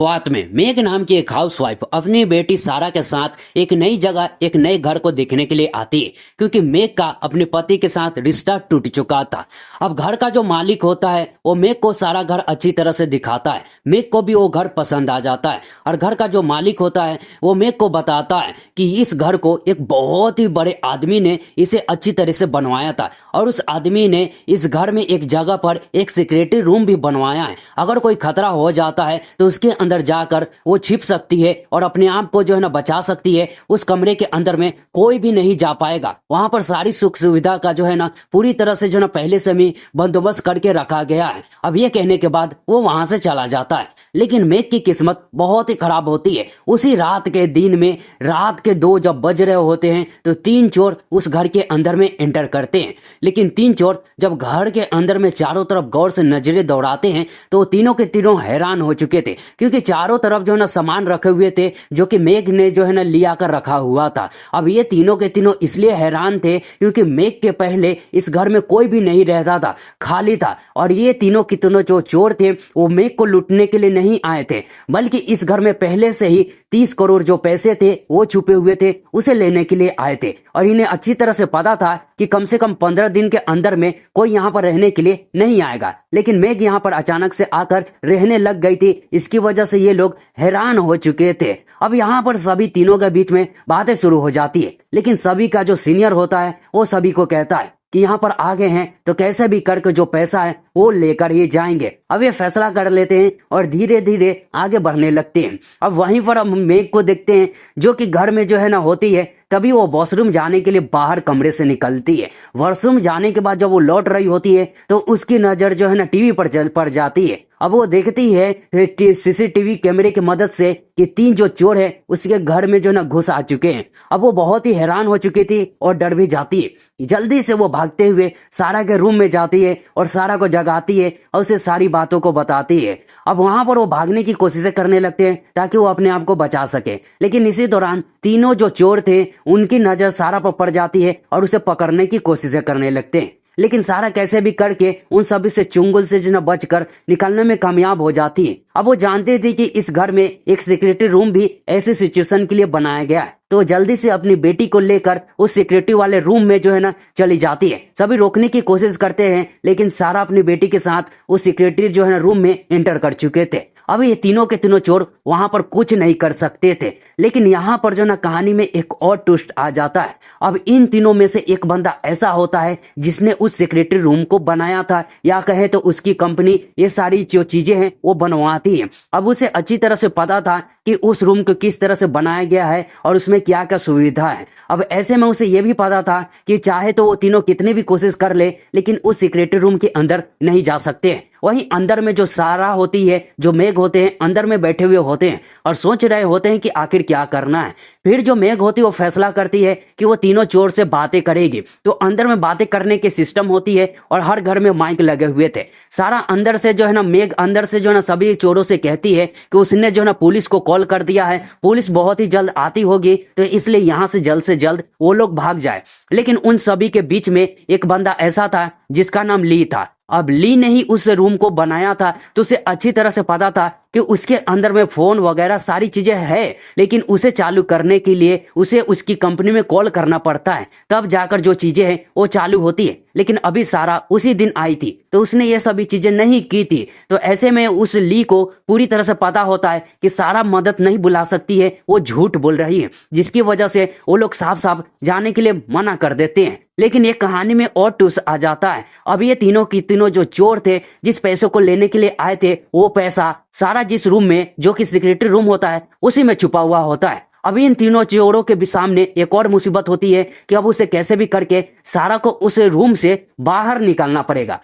शुरुआत में मेग नाम की एक हाउसवाइफ अपनी बेटी सारा के साथ एक नई जगह एक नए घर को देखने के लिए आती है, क्योंकि मेग का अपने पति के साथ रिश्ता टूट चुका था। अब घर का जो मालिक होता है वो मेग को सारा घर अच्छी तरह से दिखाता है। मेग को भी वो घर पसंद आ जाता है और घर का जो मालिक होता है वो मेग को बताता है कि इस घर को एक बहुत ही बड़े आदमी ने इसे अच्छी तरह से बनवाया था और उस आदमी ने इस घर में एक जगह पर एक सिक्योरिटी रूम भी बनवाया है। अगर कोई खतरा हो जाता है तो उसके अंदर जाकर वो छिप सकती है और अपने आप को जो है ना बचा सकती है। उस कमरे के अंदर में कोई भी नहीं जा पाएगा। वहां पर सारी सुख सुविधा का जो है ना पूरी तरह से जो ना पहले से ही बंदोबस्त करके रखा गया है। अब ये कहने के बाद वो वहां से चला जाता है, लेकिन मेग की किस्मत बहुत ही खराब होती है। उसी रात के दिन में रात के 2 जब बज रहे होते हैं तो 3 चोर उस घर के अंदर में एंटर करते हैं। लेकिन 3 चोर जब घर के अंदर में चारों तरफ गौर से नजरें दौड़ाते हैं तो तीनों के तीनों हैरान हो चुके थे, क्योंकि चारों तरफ जो है ना सामान रखे हुए थे जो कि मेग ने जो है ना लिया कर रखा हुआ था। अब ये तीनों के तीनों इसलिए हैरान थे क्योंकि मेग के पहले इस घर में कोई भी नहीं रहता था, खाली था। और ये तीनों के तीनों जो चोर थे वो मेग को लूटने के लिए नहीं आए थे, बल्कि इस घर में पहले से ही 30 करोड़ जो पैसे थे वो छुपे हुए थे उसे लेने के लिए आए थे। और इन्हें अच्छी तरह से पता था कि कम से कम 15 दिन के अंदर में कोई यहाँ पर रहने के लिए नहीं आएगा। लेकिन मेग यहाँ पर अचानक से आकर रहने लग गई थी, इसकी वजह से ये लोग हैरान हो चुके थे। अब यहाँ पर सभी तीनों के बीच में बातें शुरू हो जाती है, लेकिन सभी का जो सीनियर होता है वो सभी को कहता है कि यहाँ पर आ गए हैं तो कैसे भी करके जो पैसा है वो लेकर ही जाएंगे। अब ये फैसला कर लेते हैं और धीरे धीरे आगे बढ़ने लगते हैं। अब वहीं पर हम मेग को देखते हैं जो कि घर में जो है ना होती है। तभी वो वॉशरूम जाने के लिए बाहर कमरे से निकलती है। वॉशरूम जाने के बाद जब वो लौट रही होती है तो उसकी नजर जो है ना टीवी पर पड़ जाती है। अब वो देखती है सीसीटीवी कैमरे की मदद से कि 3 जो चोर है उसके घर में जो ना घुस आ चुके हैं। अब वो बहुत ही हैरान हो चुकी थी और डर भी जाती है। जल्दी से वो भागते हुए सारा के रूम में जाती है और सारा को जगाती है और उसे सारी बातों को बताती है। अब वहां पर वो भागने की कोशिशें करने लगते हैं ताकि वो अपने आप को बचा सके, लेकिन इसी दौरान तीनों जो चोर थे उनकी नजर सारा पर पड़ जाती है और उसे पकड़ने की कोशिशें करने लगते हैं। लेकिन सारा कैसे भी करके उन सभी से चुंगल से जो बचकर निकलने में कामयाब हो जाती है। अब वो जानते थे कि इस घर में एक सिक्योरिटी रूम भी ऐसी सिचुएशन के लिए बनाया गया है, तो जल्दी से अपनी बेटी को लेकर उस सिक्योरिटी वाले रूम में जो है ना चली जाती है। सभी रोकने की कोशिश करते हैं, लेकिन सारा अपनी बेटी के साथ उस सिक्योरिटी जो है ना रूम में एंटर कर चुके थे। अब ये तीनों के तीनों चोर वहां पर कुछ नहीं कर सकते थे, लेकिन यहाँ पर जो ना कहानी में एक और ट्विस्ट आ जाता है। अब इन तीनों में से एक बंदा ऐसा होता है जिसने उस सिक्योरिटी रूम को बनाया था, या कहे तो उसकी कंपनी ये सारी जो चीजें हैं वो बनवाती है। अब उसे अच्छी तरह से पता था कि उस रूम को किस तरह से बनाया गया है और उसमें क्या क्या सुविधा है। अब ऐसे में उसे ये भी पता था कि चाहे तो वो तीनों कितनी भी कोशिश कर ले लेकिन उस सिक्योरिटी रूम के अंदर नहीं जा सकते हैं। वहीं अंदर में जो सारा होती है, जो मेग होते हैं, अंदर में बैठे हुए होते हैं और सोच रहे होते हैं कि आखिर क्या करना है। फिर जो मेग होती है वो फैसला करती है कि वो तीनों चोर से बातें करेगी। तो अंदर में बातें करने की सिस्टम होती है और हर घर में माइक लगे हुए थे। सारा अंदर से जो है ना मेग अंदर से जो है ना सभी चोरों से कहती है कि उसने जो है ना पुलिस को कॉल कर दिया है, पुलिस बहुत ही जल्द आती होगी, तो इसलिए यहाँ से जल्द वो लोग भाग जाए। लेकिन उन सभी के बीच में एक बंदा ऐसा था जिसका नाम ली था। अब ली ने ही उस रूम को बनाया था, तो उसे अच्छी तरह से पता था कि उसके अंदर में फोन वगैरह सारी चीजें है, लेकिन उसे चालू करने के लिए उसे उसकी कंपनी में कॉल करना पड़ता है, तब जाकर जो चीजें हैं वो चालू होती है। लेकिन अभी सारा उसी दिन आई थी तो उसने ये सभी चीजें नहीं की थी। तो ऐसे में उस ली को पूरी तरह से पता होता है कि सारा मदद नहीं बुला सकती है, वो झूठ बोल रही है, जिसकी वजह से वो लोग साफ साफ जाने के लिए मना कर देते हैं। लेकिन ये कहानी में और ट्विस्ट आ जाता है। अब ये तीनों की तीनों जो चोर थे जिस पैसे को लेने के लिए आए थे, वो पैसा सारा जिस रूम में जो कि सिक्योरिटी रूम होता है उसी में छुपा हुआ होता है। अब इन तीनों चोरों के भी सामने एक और मुसीबत होती है कि अब उसे कैसे भी करके सारा को उस रूम से बाहर निकालना पड़ेगा।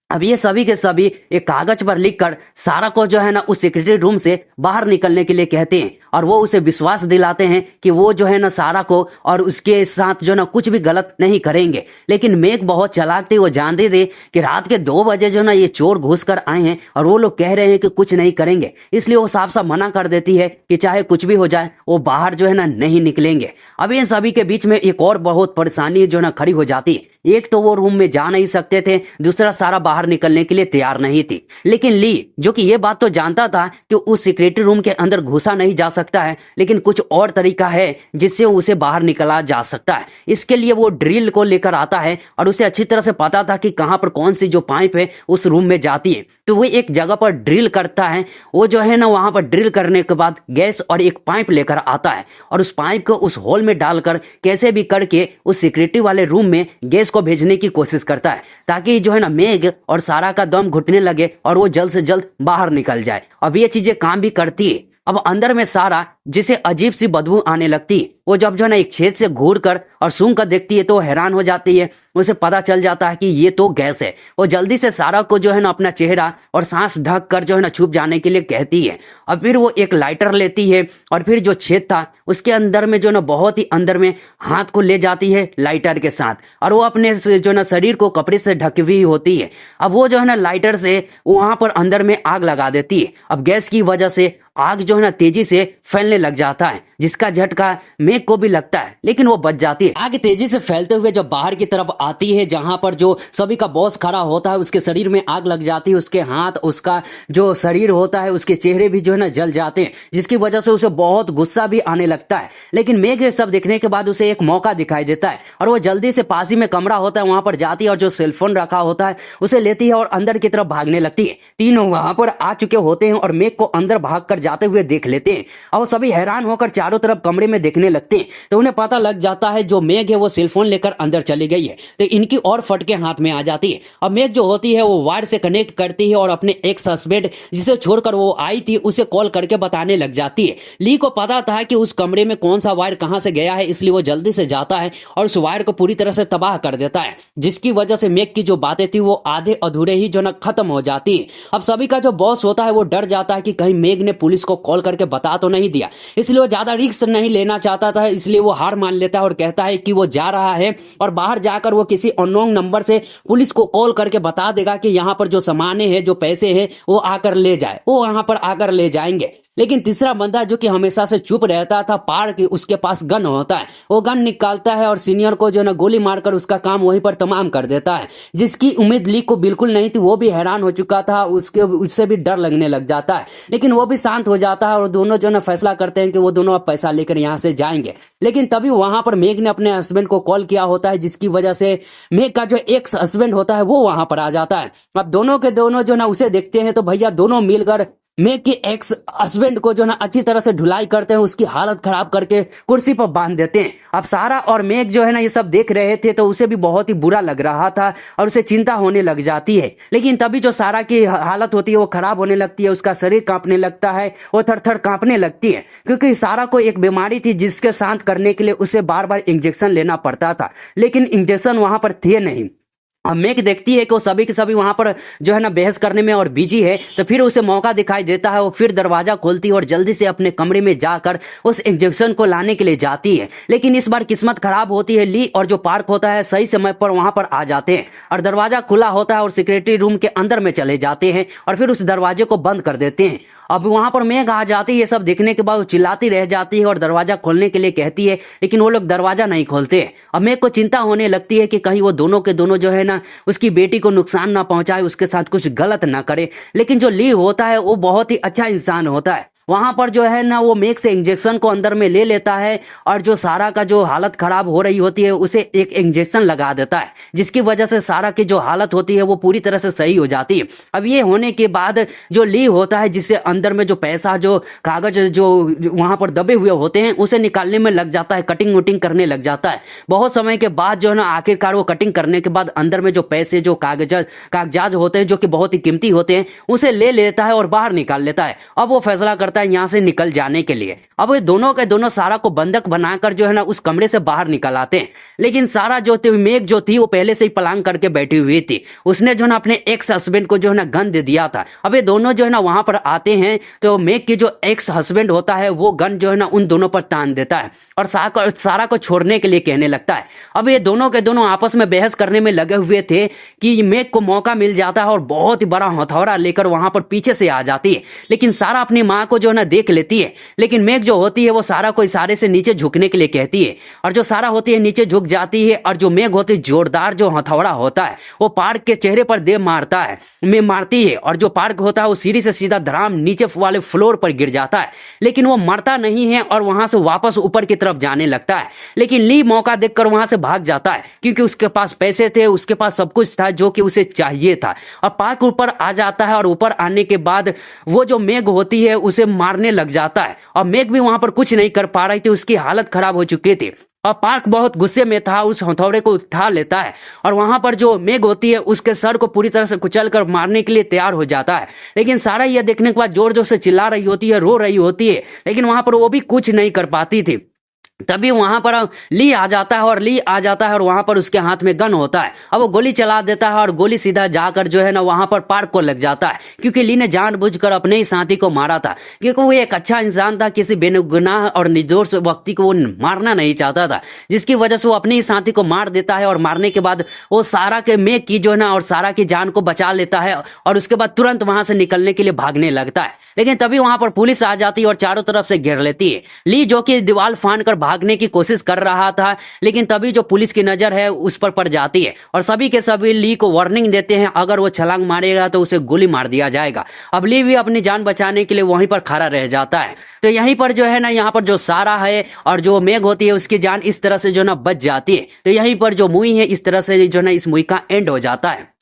अब ये सभी के सभी एक कागज पर लिखकर सारा को जो है ना उस सिक्योरिटी रूम से बाहर निकलने के लिए कहते हैं और वो उसे विश्वास दिलाते हैं कि वो जो है ना सारा को और उसके साथ जो ना कुछ भी गलत नहीं करेंगे। लेकिन मेघ बहुत चालाक थी, वो जानती थी कि रात के 2 बजे जो ना ये चोर घुस कर आए हैं और वो लोग कह रहे हैं कि कुछ नहीं करेंगे, इसलिए वो साफ साफ मना कर देती है कि चाहे कुछ भी हो जाए वो बाहर जो है ना नहीं निकलेंगे। अब इन सभी के बीच में एक और बहुत परेशानी जो ना खड़ी हो जाती। एक तो वो रूम में जा नहीं सकते थे, दूसरा सारा बाहर निकलने के लिए तैयार नहीं थी। लेकिन ली जो कि ये बात तो जानता था कि उस सिक्योरिटी रूम के अंदर घुसा नहीं जा सकता है, लेकिन कुछ और तरीका है जिससे उसे बाहर निकला जा सकता है। इसके लिए वो ड्रिल को लेकर आता है और उसे अच्छी तरह से पता था कि कहां पर कौन सी जो पाइप है उस रूम में जाती है। तो वो एक जगह पर ड्रिल करता है। वो जो है ना वहां पर ड्रिल करने के बाद गैस और एक पाइप लेकर आता है और उस पाइप को उस होल में डालकर कैसे भी करके उस सिक्योरिटी वाले रूम में गैस को भेजने की कोशिश करता है, ताकि जो है ना मेघ और सारा का दम घुटने लगे और वो जल्द से जल्द बाहर निकल जाए। अब ये चीजें काम भी करती है। अब अंदर में सारा जिसे अजीब सी बदबू आने लगती है, वो जब जो है ना एक छेद से घूर कर और सूंघ कर देखती है तो हैरान हो जाती है। उसे पता चल जाता है कि ये तो गैस है। वो जल्दी से सारा को जो है ना अपना चेहरा और सांस ढक कर जो है ना छुप जाने के लिए कहती है। और फिर वो एक लाइटर लेती है और फिर जो छेद था उसके अंदर में जो ना बहुत ही अंदर में हाथ को ले जाती है लाइटर के साथ, और वो अपने जो ना शरीर को कपड़े से ढकी हुई होती है। अब वो जो है ना लाइटर से वहां पर अंदर में आग लगा देती है। अब गैस की वजह से आग जो है ना तेजी से फैलने लग जाता है, जिसका झटका मेघ को भी लगता है, लेकिन वो बच जाती है। आग तेजी से फैलते हुए जब बाहर की तरफ आती है, जहां पर जो सभी का बॉस खड़ा होता है, उसके शरीर में आग लग जाती है। उसके हाथ, उसका जो शरीर होता है, उसके चेहरे भी जो है ना जल जाते हैं, जिसकी वजह से उसे बहुत गुस्सा भी आने लगता है। लेकिन मेघ ये सब देखने के बाद उसे एक मौका दिखाई देता है और वो जल्दी से पास ही में कमरा होता है वहां पर जाती है और जो सेलफोन रखा होता है उसे लेती है और अंदर की तरफ भागने लगती है। तीनों वहां पर आ चुके होते हैं और मेघ को अंदर भाग कर जाते हुए देख लेते हैं और वो सभी हैरान होकर चारों तरफ कमरे में देखने लगते हैं। तो उन्हें पता लग जाता है जो मेघ है वो सेलफोन लेकर अंदर चली गई है। तो इनकी और फटके हाथ में आ जाती है। अब मेघ जो होती है वो वायर से कनेक्ट करती है और अपने एक्स हस्बैंड जिसे छोड़कर वो आई थी उसे कॉल करके बताने लग जाती है। ली को पता था कि उस कमरे में कौन सा वायर कहां से गया है, इसलिए वो जल्दी से जाता है और उस वायर को पूरी तरह से तबाह कर देता है, जिसकी वजह से मेघ की जो बातें थी वो आधे अधूरे ही जो ना खत्म हो जाती है। अब सभी का जो बॉस होता है वो डर जाता है कि कहीं मेघ ने पुलिस को कॉल करके बता तो नहीं दिया, इसलिए वो ज्यादा रिस्क नहीं लेना चाहता था। इसलिए वो हार मान लेता है और कहता है कि वो जा रहा है और बाहर जाकर वो किसी अननोन नंबर से पुलिस को कॉल करके बता देगा कि यहाँ पर जो सामाने हैं, जो पैसे हैं, वो आकर ले जाए। वो वहां पर आकर ले जाएंगे। लेकिन तीसरा बंदा जो कि हमेशा से चुप रहता था पार्क, उसके पास गन होता है। वो गन निकालता है और सीनियर को जो ना गोली मारकर उसका काम वहीं पर तमाम कर देता है, जिसकी उम्मीद ली को बिल्कुल नहीं थी। वो भी हैरान हो चुका था, उससे भी डर लगने लग जाता है, लेकिन वो भी शांत हो जाता है और दोनों जो ना फैसला करते हैं कि वो दोनों अब पैसा लेकर यहाँ से जाएंगे। लेकिन तभी वहां पर मेघ ने अपने हस्बैंड को कॉल किया होता है, जिसकी वजह से मेघ का जो एक्स हस्बैंड होता है वो वहां पर आ जाता है। अब दोनों के दोनों जो ना उसे देखते हैं तो भैया दोनों मिलकर मेघ के एक्स हस्बैंड को जो ना अच्छी तरह से ढुलाई करते हैं, उसकी हालत खराब करके कुर्सी पर बांध देते हैं। अब सारा और मेघ जो है ना ये सब देख रहे थे तो उसे भी बहुत ही बुरा लग रहा था और उसे चिंता होने लग जाती है। लेकिन तभी जो सारा की हालत होती है वो खराब होने लगती है, उसका शरीर कांपने लगता है, वो थर थर कांपने लगती है, क्योंकि सारा को एक बीमारी थी जिसके शांत करने के लिए उसे बार बार इंजेक्शन लेना पड़ता था, लेकिन इंजेक्शन वहां पर थे नहीं। अब मेघ देखती है कि वो सभी के सभी वहां पर जो है ना बहस करने में और बिजी है, तो फिर उसे मौका दिखाई देता है। वो फिर दरवाजा खोलती है और जल्दी से अपने कमरे में जाकर उस इंजेक्शन को लाने के लिए जाती है। लेकिन इस बार किस्मत खराब होती है। ली और जो पार्क होता है सही समय पर वहां पर आ जाते हैं और दरवाजा खुला होता है और सिक्योरिटी रूम के अंदर में चले जाते हैं और फिर उस दरवाजे को बंद कर देते हैं। अब वहां पर मेघ आ जाती है। ये सब देखने के बाद वो चिल्लाती रह जाती है और दरवाजा खोलने के लिए कहती है, लेकिन वो लोग दरवाजा नहीं खोलते। अब मेघ को चिंता होने लगती है कि कहीं वो दोनों के दोनों जो है ना उसकी बेटी को नुकसान ना पहुंचाए, उसके साथ कुछ गलत ना करे। लेकिन जो ली होता है वो बहुत ही अच्छा इंसान होता है। वहां पर जो है ना वो मेघ से इंजेक्शन को अंदर में ले लेता है और जो सारा का जो हालत खराब हो रही होती है उसे एक इंजेक्शन लगा देता है, जिसकी वजह से सारा की जो हालत होती है वो पूरी तरह से सही हो जाती है। अब ये होने के बाद जो ली होता है, जिससे अंदर में जो पैसा, जो कागज जो वहां पर दबे हुए होते हैं उसे निकालने में लग जाता है, कटिंग वटिंग करने लग जाता है। बहुत समय के बाद जो है ना आखिरकार वो कटिंग करने के बाद अंदर में जो पैसे, जो कागजात होते हैं जो कि बहुत ही कीमती होते हैं, उसे ले लेता है और बाहर निकाल लेता है। अब वो फैसला करता करता है यहाँ से निकल जाने के लिए। अब ये दोनों के दोनों सारा को बंधक बनाकर जो है ना उस कमरे से बाहर निकल आते हैं। लेकिन सारा जो थी, मेघ जो थी, वो पहले से ही प्लान करके बैठी हुई थी। उसने जो है ना अपने एक्स हस्बैंड को जो है ना गन दे दिया था। अब ये दोनों जो है ना वहां पर आते हैं तो मेघ की जो एक्स हस्बैंड होता है वो गन जो है ना उन दोनों पर तान देता है और सारा को छोड़ने के लिए कहने लगता है। अब ये दोनों के दोनों आपस में बहस करने में लगे हुए थे कि मेघ को मौका मिल जाता है और बहुत ही बड़ा हथौड़ा लेकर वहां पर पीछे से आ जाती है। लेकिन सारा अपनी माँ को जो है ना देख लेती है। लेकिन मेघ जो होती है वो सारा को इशारे से नीचे झुकने के लिए कहती है और जो सारा होती है नीचे झुक जाती है और जो मेघ होती है जोरदार जो हथौड़ा होता है वो पार्क के चेहरे पर दे मारती है और जो पार्क होता है वो सीढ़ी से सीधा धड़ाम नीचे वाले फ्लोर पर गिर जाता है। लेकिन वो मरता नहीं है और वहां से वापस ऊपर की तरफ जाने लगता है। लेकिन ली मौका देखकर वहां से भाग जाता है क्योंकि उसके पास पैसे थे, उसके पास सब कुछ था जो कि उसे चाहिए था। और पार्क ऊपर आ जाता है और ऊपर आने के बाद वो जो मेघ होती है उसे मारने लग जाता है और मेघ भी वहां पर कुछ नहीं कर पा रही थी, उसकी हालत खराब हो चुकी थी। और पार्क बहुत गुस्से में था, उस हथौड़े को उठा लेता है और वहां पर जो मेघ होती है उसके सर को पूरी तरह से कुचल कर मारने के लिए तैयार हो जाता है। लेकिन सारा यह देखने के बाद जोर जोर से चिल्ला रही होती है, रो रही होती है, लेकिन वहां पर वो भी कुछ नहीं कर पाती थी। तभी वहां पर ली आ जाता है और वहां पर उसके हाथ में गन होता है। अब वो गोली चला देता है और गोली सीधा जाकर जो है ना वहां पर पार्क को लग जाता है क्योंकि ली ने जानबूझकर अपने ही साथी को मारा था क्योंकि वो एक अच्छा इंसान था, किसी बेगुनाह और निर्दोष व्यक्ति को वो मारना नहीं चाहता था, जिसकी वजह से वो अपने ही साथी को मार देता है। और मारने के बाद वो सारा के मेघ की जो है ना और सारा की जान को बचा लेता है और उसके बाद तुरंत वहां से निकलने के लिए भागने लगता है। लेकिन तभी वहां पर पुलिस आ जाती है और चारों तरफ से घेर लेती है। ली जो कि दीवार फांद कर भागने की कोशिश कर रहा था, लेकिन तभी जो पुलिस की नजर है उस पर पड़ जाती है और सभी के सभी ली को वार्निंग देते हैं, अगर वो छलांग मारेगा तो उसे गोली मार दिया जाएगा। अब ली भी अपनी जान बचाने के लिए वहीं पर खड़ा रह जाता है। तो यहीं पर जो है ना यहाँ पर जो सारा है और जो मेघ होती है उसकी जान इस तरह से जो ना बच जाती है। तो यहीं पर जो मूवी है इस तरह से जो ना इस मूवी का एंड हो जाता है।